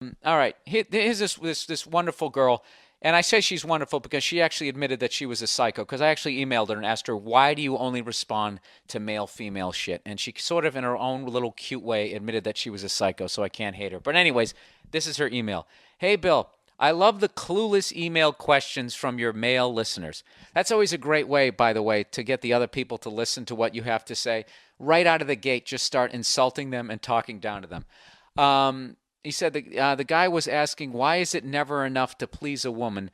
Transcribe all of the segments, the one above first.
All right. Here's this wonderful girl, and I say she's wonderful because she actually admitted that she was a psycho. Because I actually emailed her and asked her, "Why do you only respond to male-female shit?" And she sort of, in her own little cute way, admitted that she was a psycho. So I can't hate her. But anyways, this is her email. Hey Bill, I love the clueless email questions from your male listeners. That's always a great way, by the way, to get the other people to listen to what you have to say. Right out of the gate, just start insulting them and talking down to them. He said the guy was asking, why is it never enough to please a woman?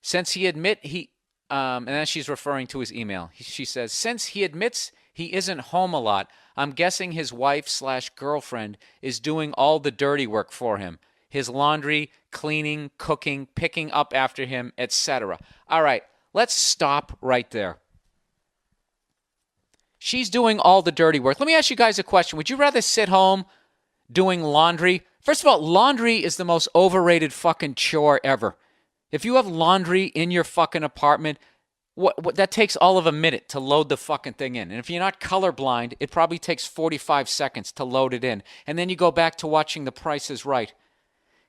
Since he admit he, and then she's referring to his email. She says, since he admits he isn't home a lot, I'm guessing his wife slash girlfriend is doing all the dirty work for him. His laundry, cleaning, cooking, picking up after him, etc. All right, let's stop right there. She's doing all the dirty work. Let me ask you guys a question. Would you rather sit home doing laundry? First of all, laundry is the most overrated fucking chore ever. If you have laundry in your fucking apartment, what that takes all of a minute to load the fucking thing in. And if you're not colorblind, it probably takes 45 seconds to load it in. And then you go back to watching The Price is Right.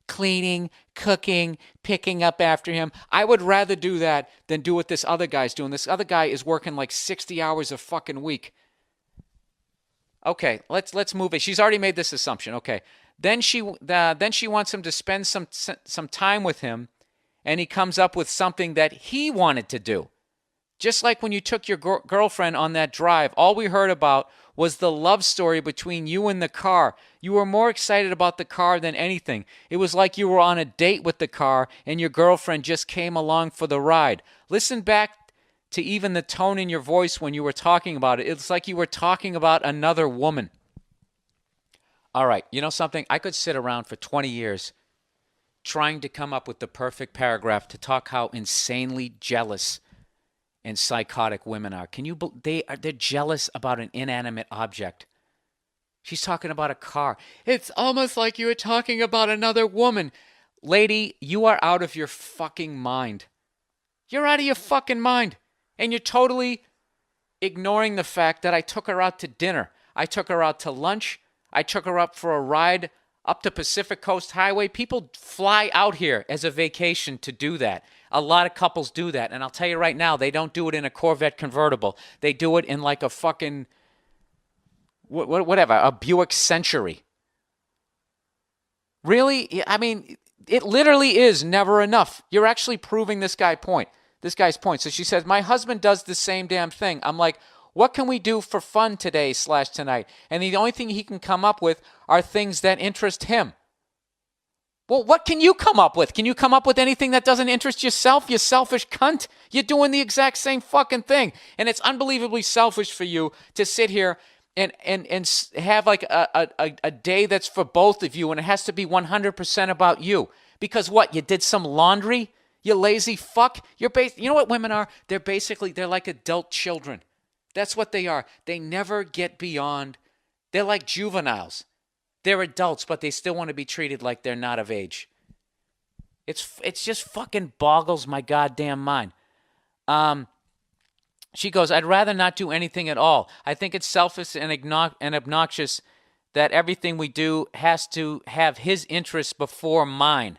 Cleaning, cooking, picking up after him. I would rather do that than do what this other guy's doing. This other guy is working like 60 hours a fucking week. Okay, let's move it. She's already made this assumption. Okay, then she wants him to spend some time with him, and he comes up with something that he wanted to do. Just like when you took your girlfriend on that drive, all we heard about was the love story between you and the car. You were more excited about the car than anything. It was like you were on a date with the car and your girlfriend just came along for the ride. Listen back to even the tone in your voice when you were talking about it. It's like you were talking about another woman. All right, you know something? I could sit around for 20 years trying to come up with the perfect paragraph to talk how insanely jealous and psychotic women are. Can you they're jealous about an inanimate object. She's talking about a car. It's almost like you were talking about another woman. Lady, you are out of your fucking mind. You're out of your fucking mind. And you're totally ignoring the fact that I took her out to dinner. I took her out to lunch. I took her up for a ride up to Pacific Coast Highway. People fly out here as a vacation to do that. A lot of couples do that. And I'll tell you right now, they don't do it in a Corvette convertible. They do it in like a fucking, whatever, a Buick Century. Really? I mean, it literally is never enough. You're actually proving this guy's point. So she says, my husband does the same damn thing. I'm like, what can we do for fun today slash tonight? And the only thing he can come up with are things that interest him. Well, what can you come up with? Can you come up with anything that doesn't interest yourself, you selfish cunt? You're doing the exact same fucking thing. And it's unbelievably selfish for you to sit here and have like a day that's for both of you, and it has to be 100% about you. Because what? You did some laundry? You lazy fuck? You know what women are? They're like adult children. That's what they are. They never get beyond. They're like juveniles. They're adults, but they still want to be treated like they're not of age. It's just fucking boggles my goddamn mind. She goes, I'd rather not do anything at all. I think it's selfish and obnoxious that everything we do has to have his interests before mine.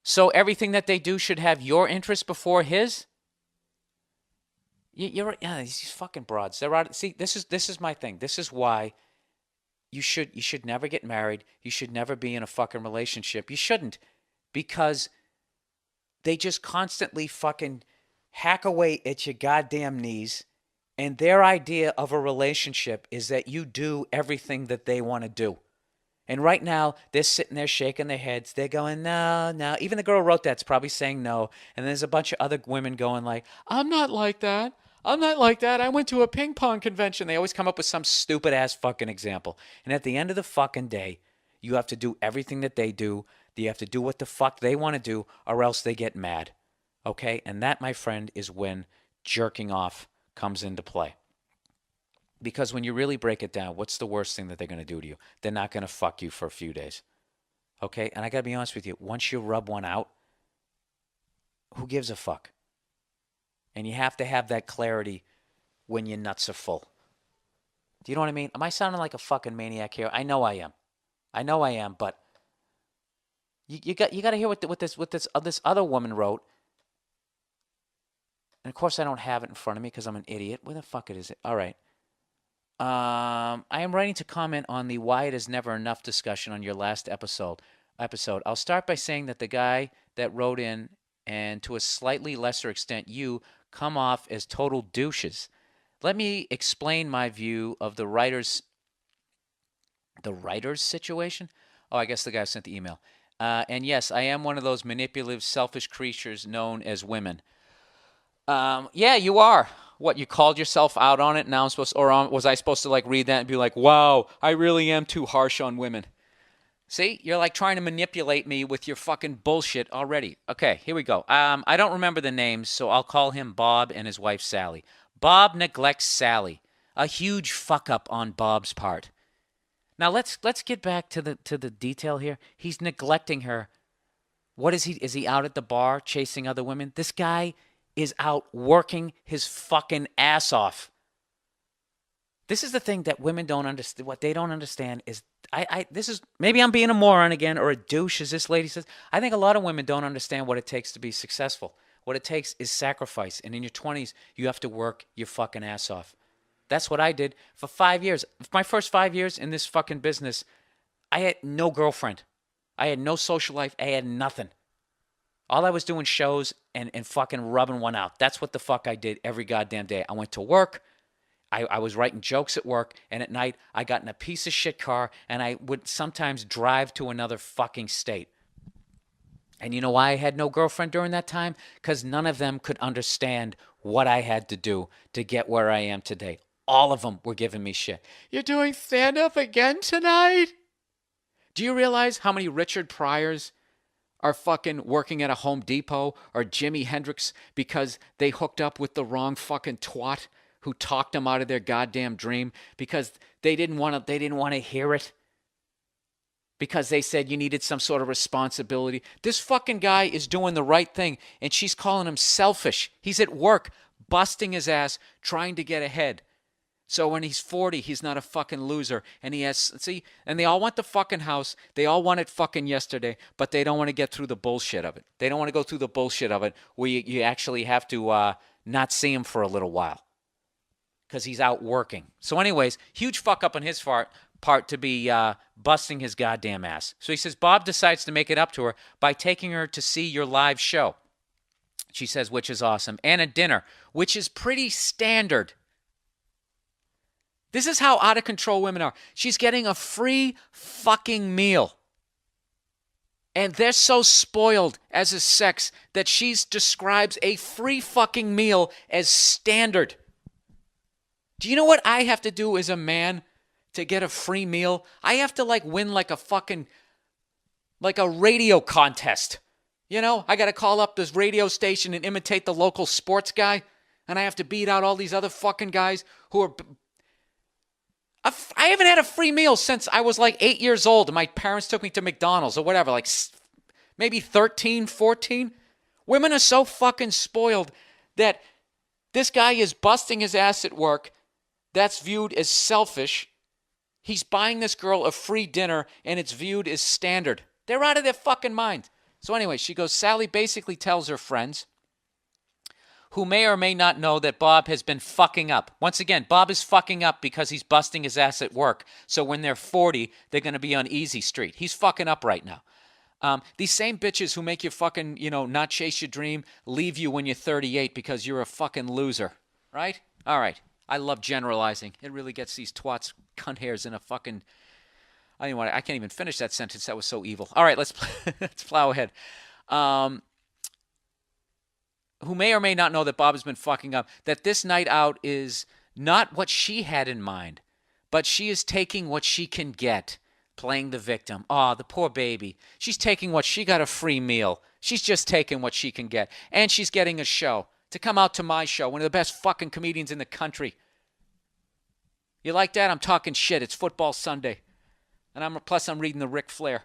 So everything that they do should have your interest before his? These fucking broads. They're out. See, this is my thing. This is why you should never get married. You should never be in a fucking relationship. You shouldn't, because they just constantly fucking hack away at your goddamn knees, and their idea of a relationship is that you do everything that they want to do. And right now, they're sitting there shaking their heads. They're going, no, no. Even the girl who wrote that's probably saying no. And there's a bunch of other women going like, I'm not like that. I'm not like that. I went to a ping pong convention. They always come up with some stupid ass fucking example. And at the end of the fucking day, you have to do everything that they do. You have to do what the fuck they want to do, or else they get mad. Okay? And that, my friend, is when jerking off comes into play. Because when you really break it down, what's the worst thing that they're going to do to you? They're not going to fuck you for a few days. Okay? And I got to be honest with you. Once you rub one out, who gives a fuck? And you have to have that clarity when your nuts are full. Do you know what I mean? Am I sounding like a fucking maniac here? I know I am. But You got to hear what this other woman wrote. And of course, I don't have it in front of me because I'm an idiot. Where the fuck is it? All right. I am writing to comment on the why it is never enough discussion on your last episode. I'll start by saying that the guy that wrote in, and to a slightly lesser extent you, come off as total douches. Let me explain my view of the writer's situation. Oh, I guess the guy who sent the email. And yes, I am one of those manipulative, selfish creatures known as women. Yeah, you are. What, you called yourself out on it? Now I'm supposed, was I supposed to like read that and be like, wow, I really am too harsh on women? See, you're like trying to manipulate me with your fucking bullshit already. Okay, here we go. I don't remember the names, so I'll call him Bob and his wife Sally. Bob neglects Sally. A huge fuck up on Bob's part. Now let's get back to the detail here. He's neglecting her. What is he? Is he out at the bar chasing other women? This guy is out working his fucking ass off. This is the thing that women don't understand. What they don't understand is, this is, maybe I'm being a moron again, or a douche, as this lady says. I think a lot of women don't understand what it takes to be successful. What it takes is sacrifice. And in your 20s, you have to work your fucking ass off. That's what I did for 5 years. My first 5 years in this fucking business, I had no girlfriend. I had no social life. I had nothing. All I was doing shows and fucking rubbing one out. That's what the fuck I did every goddamn day. I went to work. I was writing jokes at work. And at night, I got in a piece of shit car. And I would sometimes drive to another fucking state. And you know why I had no girlfriend during that time? Because none of them could understand what I had to do to get where I am today. All of them were giving me shit. You're doing stand-up again tonight? Do you realize how many Richard Pryors are fucking working at a Home Depot or Jimi Hendrix because they hooked up with the wrong fucking twat who talked them out of their goddamn dream because they didn't want to hear it? Because they said you needed some sort of responsibility. This fucking guy is doing the right thing, and she's calling him selfish. He's at work, busting his ass, trying to get ahead. So when he's 40, he's not a fucking loser. And and they all want the fucking house. They all want it fucking yesterday, but they don't want to get through the bullshit of it. They don't want to go through the bullshit of it where you actually have to not see him for a little while because he's out working. So anyways, huge fuck up on his part to be busting his goddamn ass. So he says, Bob decides to make it up to her by taking her to see your live show. She says, which is awesome. And a dinner, which is pretty standard. This is how out of control women are. She's getting a free fucking meal. And they're so spoiled as a sex that she describes a free fucking meal as standard. Do you know what I have to do as a man to get a free meal? I have to win like a radio contest. You know, I got to call up this radio station and imitate the local sports guy. And I have to beat out all these other fucking guys who are... I haven't had a free meal since I was like 8 years old and my parents took me to McDonald's or whatever, like maybe 13, 14. Women are so fucking spoiled that this guy is busting his ass at work. That's viewed as selfish. He's buying this girl a free dinner and it's viewed as standard. They're out of their fucking mind. So anyway, she goes, Sally basically tells her friends, who may or may not know, that Bob has been fucking up. Once again, Bob is fucking up because he's busting his ass at work. So when they're 40, they're going to be on easy street. He's fucking up right now. These same bitches who make you fucking, not chase your dream, leave you when you're 38 because you're a fucking loser. Right? All right. I love generalizing. It really gets these twats cunt hairs in a fucking... I can't even finish that sentence. That was so evil. All right, let's plow ahead. Who may or may not know that Bob has been fucking up, that this night out is not what she had in mind, but she is taking what she can get, playing the victim. Oh, the poor baby. She's taking what she got, a free meal. She's just taking what she can get. And she's getting a show, to come out to my show, one of the best fucking comedians in the country. You like that? I'm talking shit. It's football Sunday. And plus I'm reading the Ric Flair.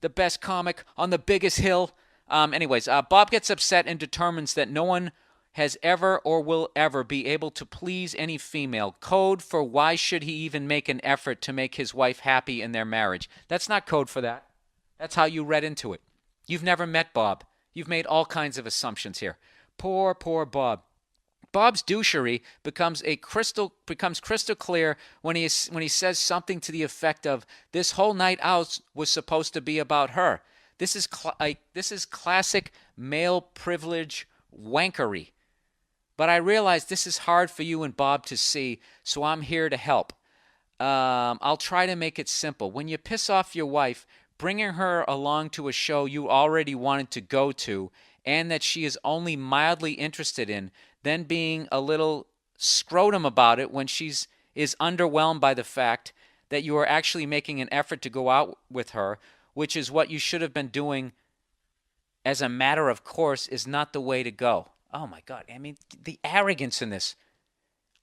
The best comic on the biggest hill. Bob gets upset and determines that no one has ever or will ever be able to please any female. Code for why should he even make an effort to make his wife happy in their marriage. That's not code for that. That's how you read into it. You've never met Bob. You've made all kinds of assumptions here. Poor, poor Bob. Bob's douchery becomes crystal clear when he says something to the effect of, "This whole night out was supposed to be about her." This is classic male privilege wankery. But I realize this is hard for you and Bob to see, so I'm here to help. I'll try to make it simple. When you piss off your wife, bringing her along to a show you already wanted to go to and that she is only mildly interested in, then being a little scrotum about it when is underwhelmed by the fact that you are actually making an effort to go out with her, which is what you should have been doing as a matter of course, is not the way to go. Oh my God. I mean, the arrogance in this.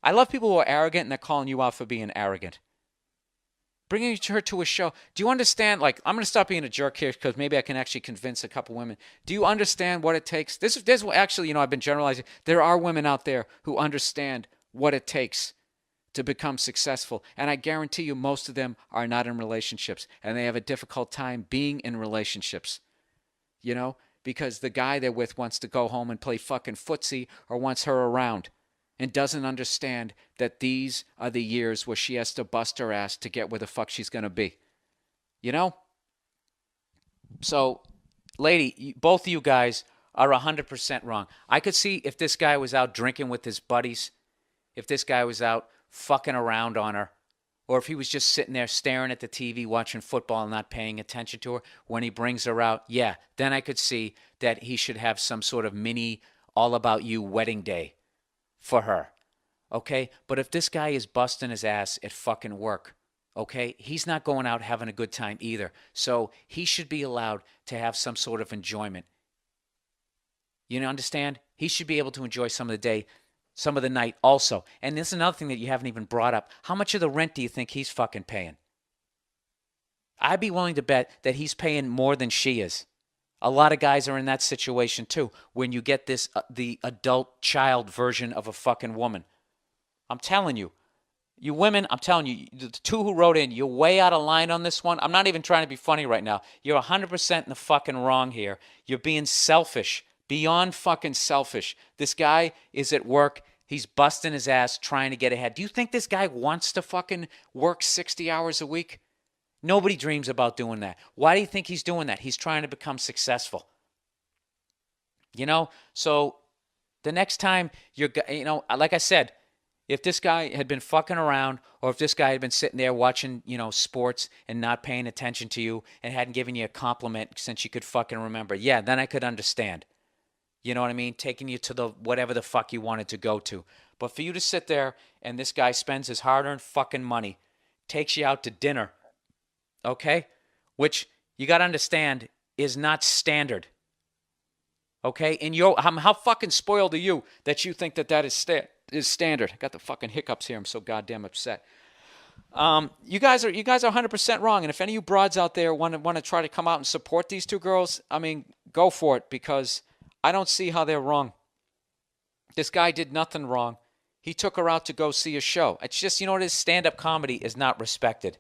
I love people who are arrogant and they're calling you out for being arrogant. Bringing her to a show. Do you understand? Like, I'm going to stop being a jerk here because maybe I can actually convince a couple women. Do you understand what it takes? This actually, I've been generalizing. There are women out there who understand what it takes to become successful. And I guarantee you most of them are not in relationships. And they have a difficult time being in relationships. Because the guy they're with wants to go home and play fucking footsie or wants her around. And doesn't understand that these are the years where she has to bust her ass to get where the fuck she's going to be. So, lady, both of you guys are 100% wrong. I could see if this guy was out drinking with his buddies, if this guy was out fucking around on her, or if he was just sitting there staring at the TV watching football and not paying attention to her when he brings her out, yeah, then I could see that he should have some sort of mini all about you wedding day for her, okay? But if this guy is busting his ass at fucking work, okay, he's not going out having a good time either. So he should be allowed to have some sort of enjoyment. You understand? He should be able to enjoy some of the day, some of the night also. And this is another thing that you haven't even brought up. How much of the rent do you think he's fucking paying? I'd be willing to bet that he's paying more than she is. A lot of guys are in that situation too, when you get this, the adult child version of a fucking woman. I'm telling you, you women, I'm telling you, the two who wrote in, you're way out of line on this one. I'm not even trying to be funny right now. You're 100% in the fucking wrong here. You're being selfish, beyond fucking selfish. This guy is at work. He's busting his ass trying to get ahead. Do you think this guy wants to fucking work 60 hours a week? Nobody dreams about doing that. Why do you think he's doing that? He's trying to become successful. So the next time like I said, if this guy had been fucking around or if this guy had been sitting there watching, sports and not paying attention to you and hadn't given you a compliment since you could fucking remember, yeah, then I could understand. You know what I mean? Taking you to the whatever the fuck you wanted to go to. But for you to sit there and this guy spends his hard-earned fucking money, takes you out to dinner, okay? Which you got to understand is not standard. Okay? And how fucking spoiled are you that you think that is standard? I got the fucking hiccups here. I'm so goddamn upset. You guys are 100% wrong. And if any of you broads out there want to try to come out and support these two girls, I mean, go for it because I don't see how they're wrong. This guy did nothing wrong. He took her out to go see a show. It's just, what it is? Stand-up comedy is not respected.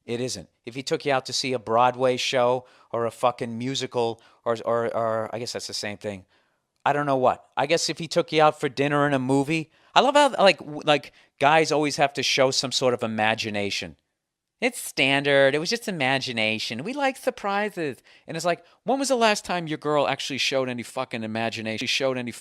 It isn't. If he took you out to see a Broadway show or a fucking musical or I guess that's the same thing. I don't know what. I guess if he took you out for dinner and a movie. I love how like guys always have to show some sort of imagination. It's standard. It was just imagination. We like surprises. And it's like, when was the last time your girl actually showed any fucking imagination? She showed any